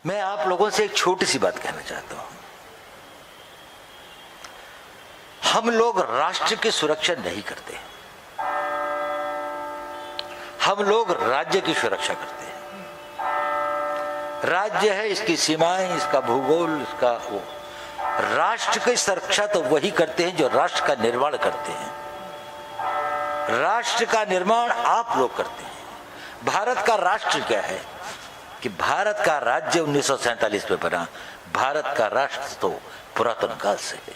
मैं आप लोगों से एक छोटी सी बात कहना चाहता हूं। हम लोग राष्ट्र की सुरक्षा नहीं करते, हम लोग राज्य की सुरक्षा करते हैं। राज्य है, इसकी सीमाएं, इसका भूगोल, इसका वो। राष्ट्र की सुरक्षा तो वही करते हैं जो राष्ट्र का निर्माण करते हैं। राष्ट्र का निर्माण आप लोग करते हैं। भारत का राष्ट्र क्या है कि भारत का राज्य 1947 में बना। भारत का राष्ट्र तो पुरातन काल से है।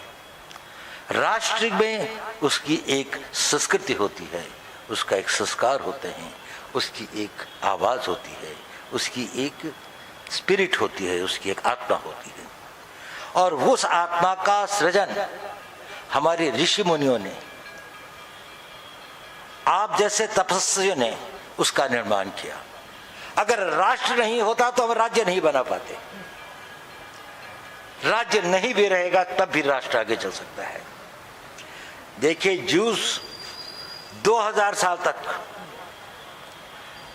राष्ट्र में उसकी एक संस्कृति होती है, उसका एक संस्कार होते हैं, उसकी एक आवाज होती है, उसकी एक स्पिरिट होती है, उसकी एक आत्मा होती है। और उस आत्मा का सृजन हमारे ऋषि मुनियों ने, आप जैसे तपस्वियों ने उसका निर्माण किया। अगर राष्ट्र नहीं होता तो हम राज्य नहीं बना पाते। राज्य नहीं भी रहेगा तब भी राष्ट्र आगे चल सकता है। देखिए, जूस 2000 साल तक,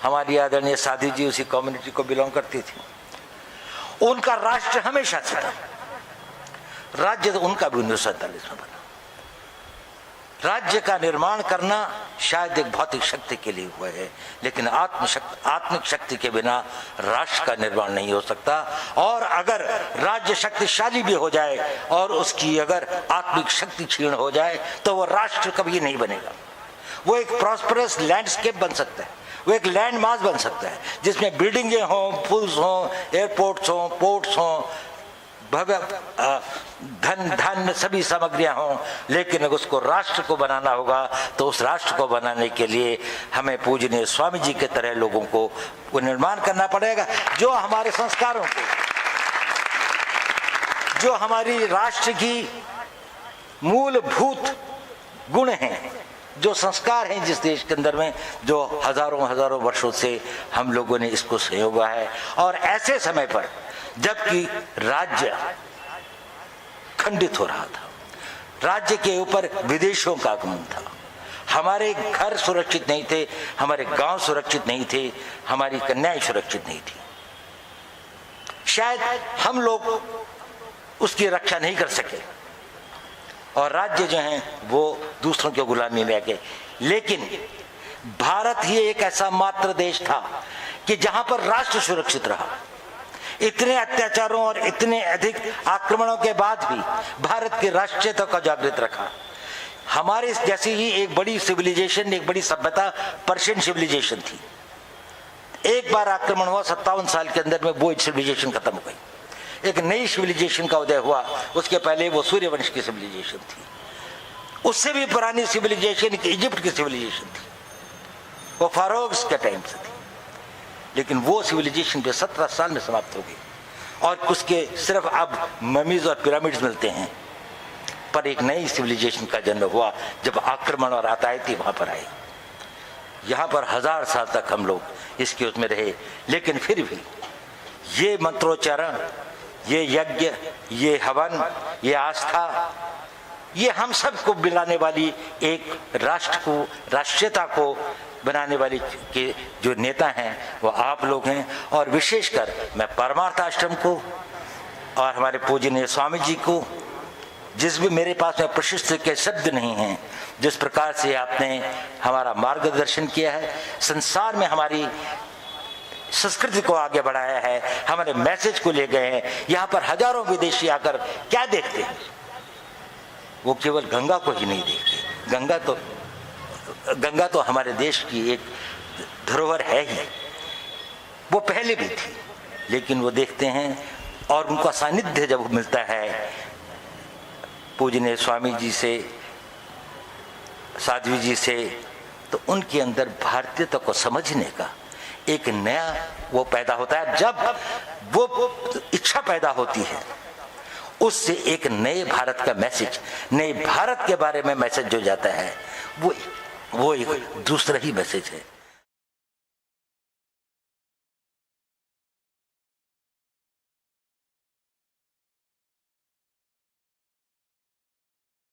हमारी आदरणीय साधी जी उसी कम्युनिटी को बिलोंग करती थी, उनका राष्ट्र हमेशा से था। राज्य तो उनका भी 1947 में बना। राज्य का निर्माण करना शायद एक भौतिक शक्ति के लिए हुआ है, लेकिन आत्मिक शक्ति के बिना राष्ट्र का निर्माण नहीं हो सकता। और अगर राज्य शक्तिशाली भी हो जाए और उसकी अगर आत्मिक शक्ति क्षीण हो जाए तो वो राष्ट्र कभी नहीं बनेगा। वो एक प्रॉस्परस लैंडस्केप बन सकता है, वो एक लैंड मास बन सकता है जिसमें बिल्डिंगें हों, पुल्स हों, एयरपोर्ट्स हों, पोर्ट्स हों, भव्य धन सभी सामग्रियां हों, लेकिन अगर उसको राष्ट्र को बनाना होगा तो उस राष्ट्र को बनाने के लिए हमें पूजनीय स्वामी जी के तरह लोगों को वो निर्माण करना पड़ेगा, जो हमारे संस्कारों को, जो हमारी राष्ट्र की मूलभूत गुण हैं, जो संस्कार हैं जिस देश के अंदर में, जो हजारों वर्षों से हम लोगों ने इसको संयोगा है। और ऐसे समय पर जबकि राज्य खंडित हो रहा था, राज्य के ऊपर विदेशों का आगमन था, हमारे घर सुरक्षित नहीं थे, हमारे गांव सुरक्षित नहीं थे, हमारी कन्याएं सुरक्षित नहीं थी, शायद हम लोग उसकी रक्षा नहीं कर सके और राज्य जो हैं वो दूसरों की गुलामी में आ गए। लेकिन भारत ही एक ऐसा मात्र देश था कि जहां पर राष्ट्र सुरक्षित रहा। इतने अत्याचारों और इतने अधिक आक्रमणों के बाद भी भारत की राष्ट्रीयता को जागृत रखा। हमारे जैसी ही एक बड़ी सिविलाइजेशन, एक बड़ी सभ्यता पर्शियन सिविलाइजेशन थी। एक बार आक्रमण हुआ, 57 साल के अंदर में वो सिविलाइजेशन खत्म हो गई। एक नई सिविलाइजेशन का उदय हुआ। उसके पहले वो सूर्यवंश की सिविलाइजेशन थी, उससे भी पुरानी सिविलाइजेशन इजिप्ट की सिविलाइजेशन थी, वो फारोक्स के टाइम से थी। लेकिन वो सिविलाइजेशन भी 17 साल में समाप्त हो गई और उसके सिर्फ अब ममीज और पिरामिड्स मिलते हैं। पर एक नई सिविलाइजेशन का जन्म हुआ जब आक्रमण और आतंकी वहां पर आए। यहाँ पर 1000 साल तक हम लोग इसके उसमें रहे, लेकिन फिर भी ये मंत्रोच्चारण, ये यज्ञ, ये हवन, ये आस्था, ये हम सबको मिलाने वाली एक राष्ट्र को, राष्ट्रीयता को बनाने वाली के जो नेता हैं वो आप लोग हैं। और विशेषकर मैं परमार्थ आश्रम को और हमारे पूजनीय स्वामी जी को, जिस भी मेरे पास में प्रशस्ति के शब्द नहीं हैं, जिस प्रकार से आपने हमारा मार्गदर्शन किया है, संसार में हमारी संस्कृति को आगे बढ़ाया है, हमारे मैसेज को ले गए हैं। यहाँ पर हजारों विदेशी आकर क्या देखते हैं? वो केवल गंगा को ही नहीं देखते। गंगा तो हमारे देश की एक धरोहर है ही, वो पहले भी थी, लेकिन वो देखते हैं और उनका सानिध्य जब मिलता है पूजनीय स्वामी जी से, साध्वी जी से, तो उनके अंदर भारतीयता को समझने का एक नया वो पैदा होता है। जब वो इच्छा पैदा होती है, उससे एक नए भारत का मैसेज, नए भारत के बारे में मैसेज जो जाता है, वो एक दूसरा ही मैसेज है।